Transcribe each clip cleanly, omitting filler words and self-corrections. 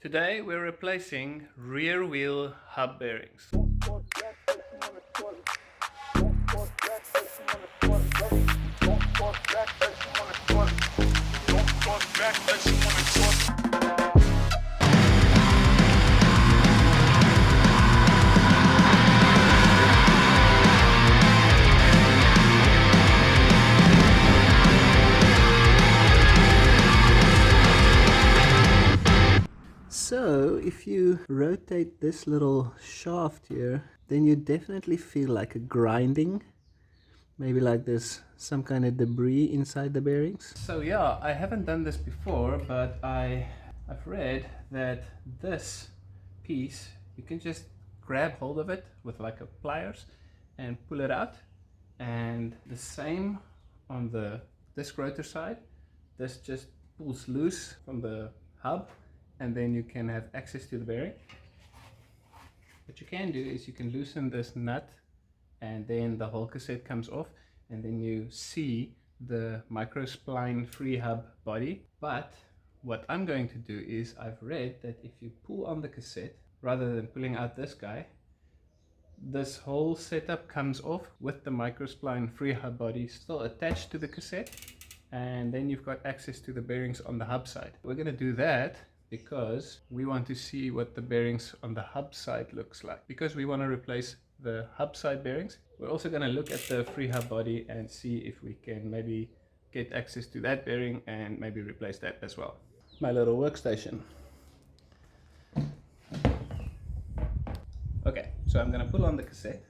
Today we're replacing rear wheel hub bearings. So if you rotate this little shaft here, then you definitely feel like a grinding, maybe like there's some kind of debris inside the bearings. So yeah, I haven't done this before, but I've read that this piece, you can just grab hold of it with like a pliers and pull it out, and the same on the disc rotor side. This just pulls loose from the hub, and then you can have access to the bearing. What you can do is you can loosen this nut, and then the whole cassette comes off, and then you see the microspline Freehub body. But what I'm going to do is, I've read that if you pull on the cassette rather than pulling out this guy, this whole setup comes off with the microspline Freehub body still attached to the cassette, and then you've got access to the bearings on the hub side. We're going to do that because we want to see what the bearings on the hub side looks like, because we want to replace the hub side bearings. We're also going to look at the Freehub body and see if we can maybe get access to that bearing and maybe replace that as well. My little workstation. Okay, so I'm going to pull on the cassette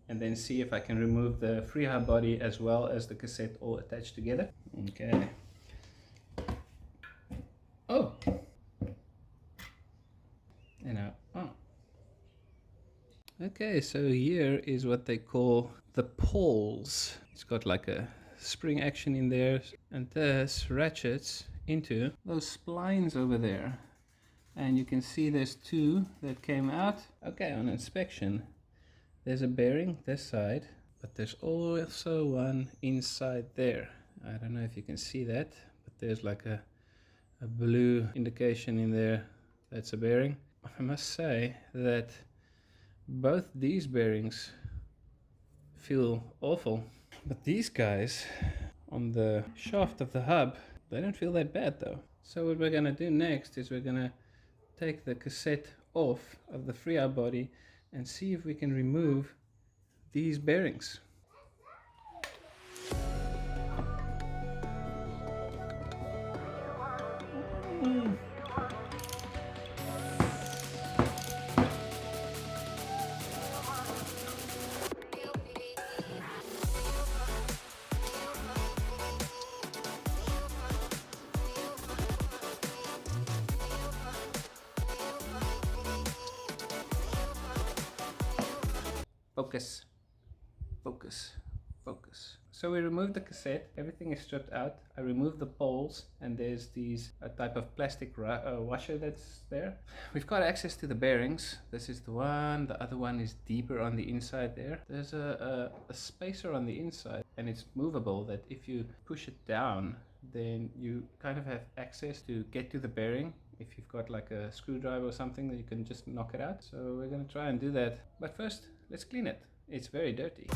and then see if I can remove the Freehub body as well as the cassette all attached together. Okay. Oh! Okay, so here is what they call the poles. It's got like a spring action in there, and this ratchets into those splines over there. And you can see there's two that came out. Okay, on inspection, there's a bearing this side, but there's also one inside there. I don't know if you can see that, but there's like a blue indication in there. That's a bearing. I must say that both these bearings feel awful, but these guys on the shaft of the hub, they don't feel that bad though. So what we're gonna do next is we're gonna take the cassette off of the Freehub body and see if we can remove these bearings. Focus, focus, focus. So we removed the cassette, everything is stripped out. I removed the poles, and there's these type of plastic washer that's there. We've got access to the bearings. This is the one, the other one is deeper on the inside there. There's a spacer on the inside, and it's movable, that if you push it down, then you kind of have access to get to the bearing. If you've got like a screwdriver or something, that you can just knock it out. So we're going to try and do that. But first, let's clean it. It's very dirty.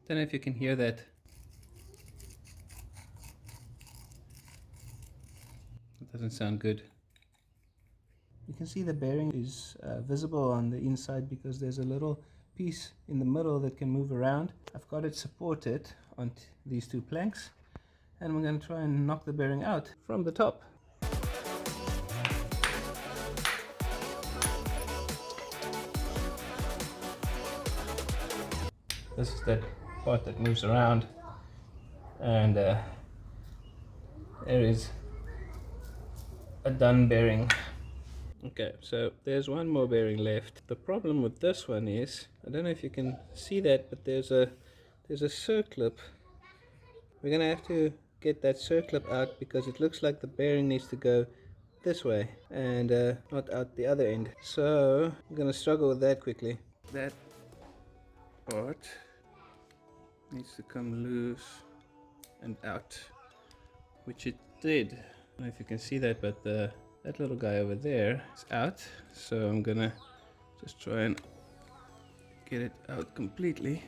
Don't know if you can hear that. It doesn't sound good. You can see the bearing is visible on the inside because there's a little piece in the middle that can move around. I've got it supported on these two planks, and we're going to try and knock the bearing out from the top. This is that part that moves around, and there is a done bearing. Okay, so there's one more bearing left. The problem with this one is, I don't know if you can see that, but there's a circlip. We're gonna have to get that circlip out because it looks like the bearing needs to go this way and not out the other end. So I'm gonna struggle with that quickly. That part needs to come loose and out, which it did. I don't know if you can see that, but that little guy over there is out. So I'm gonna just try and get it out completely.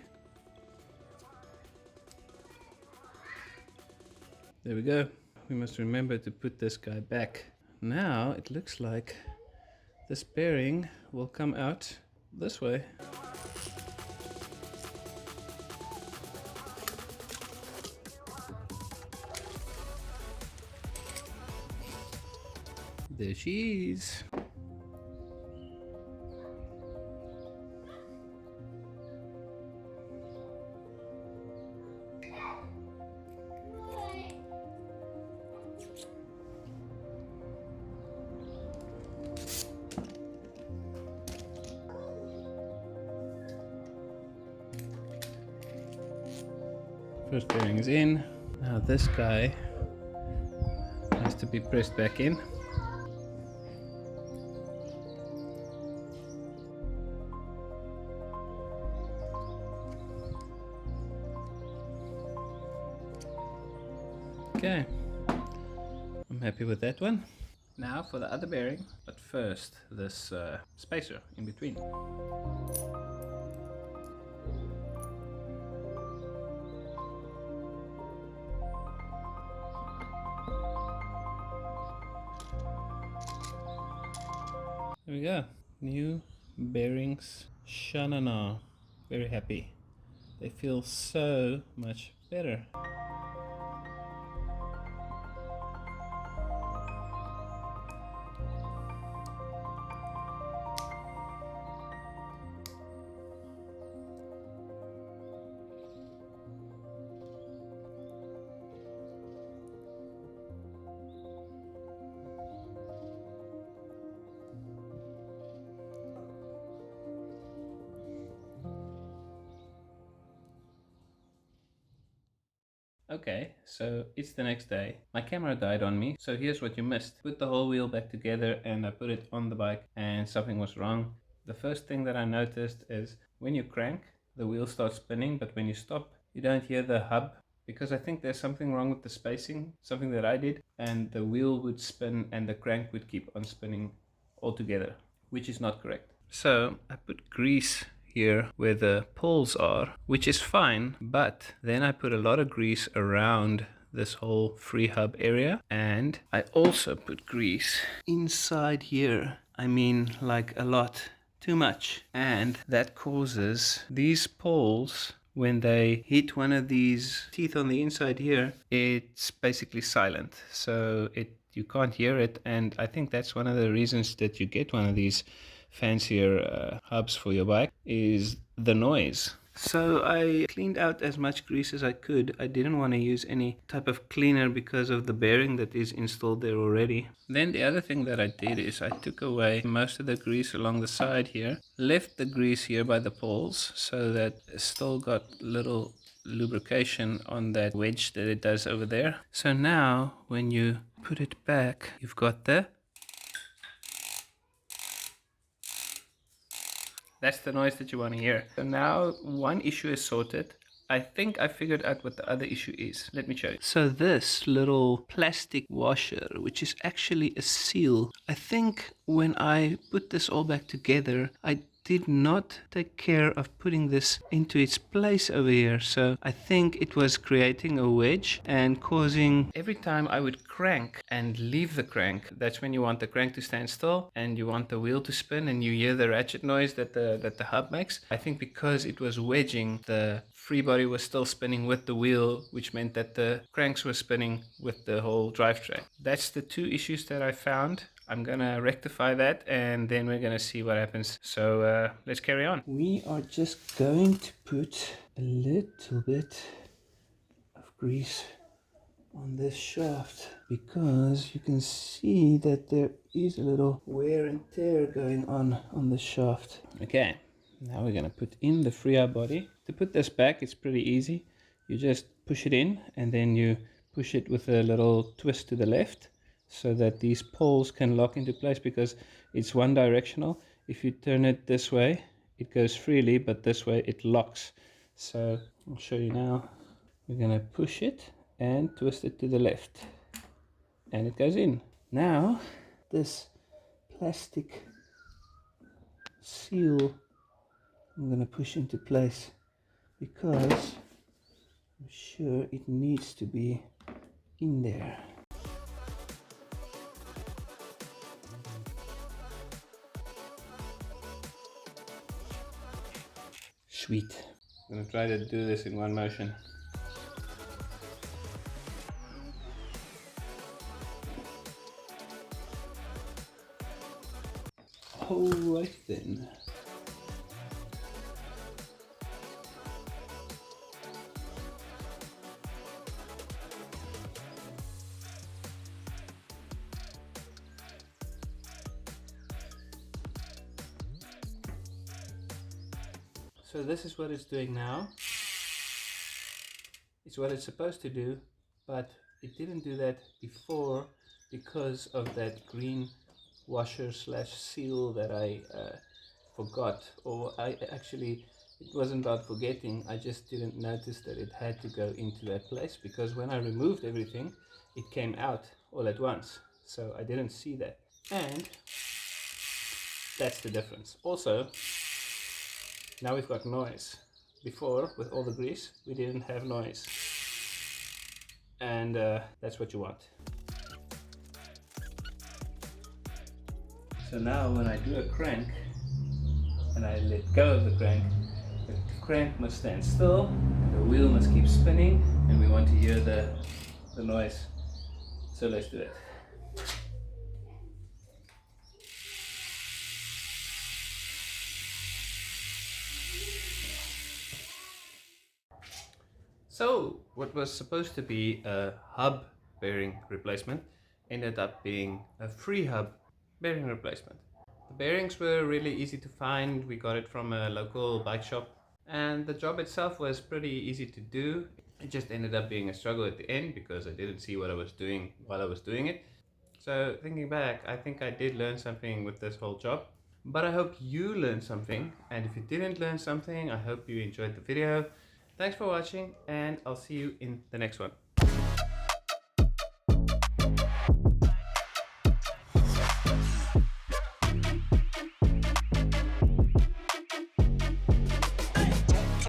There we go. We must remember to put this guy back. Now it looks like this bearing will come out this way. There she is. First bearing is in. Now this guy has to be pressed back in. Okay, I'm happy with that one. Now for the other bearing, but first this spacer in between. There we go, new bearings, Shanana. Very happy. They feel so much better. Okay, so it's the next day. My camera died on me, so here's what you missed. Put the whole wheel back together and I put it on the bike and something was wrong. The first thing that I noticed is when you crank, the wheel starts spinning, but when you stop, you don't hear the hub, because I think there's something wrong with the spacing, something that I did, and the wheel would spin and the crank would keep on spinning altogether, which is not correct. So I put grease here where the poles are, which is fine, but then I put a lot of grease around this whole Freehub area, and I also put grease inside here. I mean, like a lot, too much, and that causes these poles, when they hit one of these teeth on the inside here, it's basically silent, so you can't hear it. And I think that's one of the reasons that you get one of these fancier hubs for your bike, is the noise. So I cleaned out as much grease as I could. I didn't want to use any type of cleaner because of the bearing that is installed there already. Then the other thing that I did is I took away most of the grease along the side here, left the grease here by the poles so that it still got little lubrication on that wedge that it does over there. So now when you put it back, you've got that's the noise that you want to hear. So now one issue is sorted. I think I figured out what the other issue is. Let me show you. So this little plastic washer, which is actually a seal, I think when I put this all back together, I did not take care of putting this into its place over here. So I think it was creating a wedge and causing, every time I would crank and leave the crank, that's when you want the crank to stand still and you want the wheel to spin and you hear the ratchet noise that the hub makes. I think because it was wedging, the free body was still spinning with the wheel, which meant that the cranks were spinning with the whole drivetrain. That's the two issues that I found. I'm gonna rectify that and then we're gonna see what happens. So let's carry on. We are just going to put a little bit of grease on this shaft because you can see that there is a little wear and tear going on the shaft. Okay, now we're gonna put in the Freehub body. To put this back, it's pretty easy. You just push it in and then you push it with a little twist to the left, so that these poles can lock into place because it's one directional. If you turn it this way, it goes freely, but this way it locks. So I'll show you now. We're gonna push it and twist it to the left, and it goes in. Now this plastic seal I'm going to push into place because I'm sure it needs to be in there. Sweet. I'm going to try to do this in one motion. Alright then. So this is what it's doing now. It's what it's supposed to do, but it didn't do that before because of that green washer slash seal that I forgot. Or I actually, it wasn't about forgetting, I just didn't notice that it had to go into that place, because when I removed everything it came out all at once, so I didn't see that, and that's the difference. Also, now we've got noise. Before, with all the grease, we didn't have noise, and that's what you want. So now when I do a crank and I let go of the crank must stand still, the wheel must keep spinning, and we want to hear the noise. So let's do it. So what was supposed to be a hub bearing replacement ended up being a Freehub bearing replacement. The bearings were really easy to find. We got it from a local bike shop, and the job itself was pretty easy to do. It just ended up being a struggle at the end because I didn't see what I was doing while I was doing it. So thinking back, I think I did learn something with this whole job, but I hope you learned something, and if you didn't learn something, I hope you enjoyed the video. Thanks for watching, and I'll see you in the next one.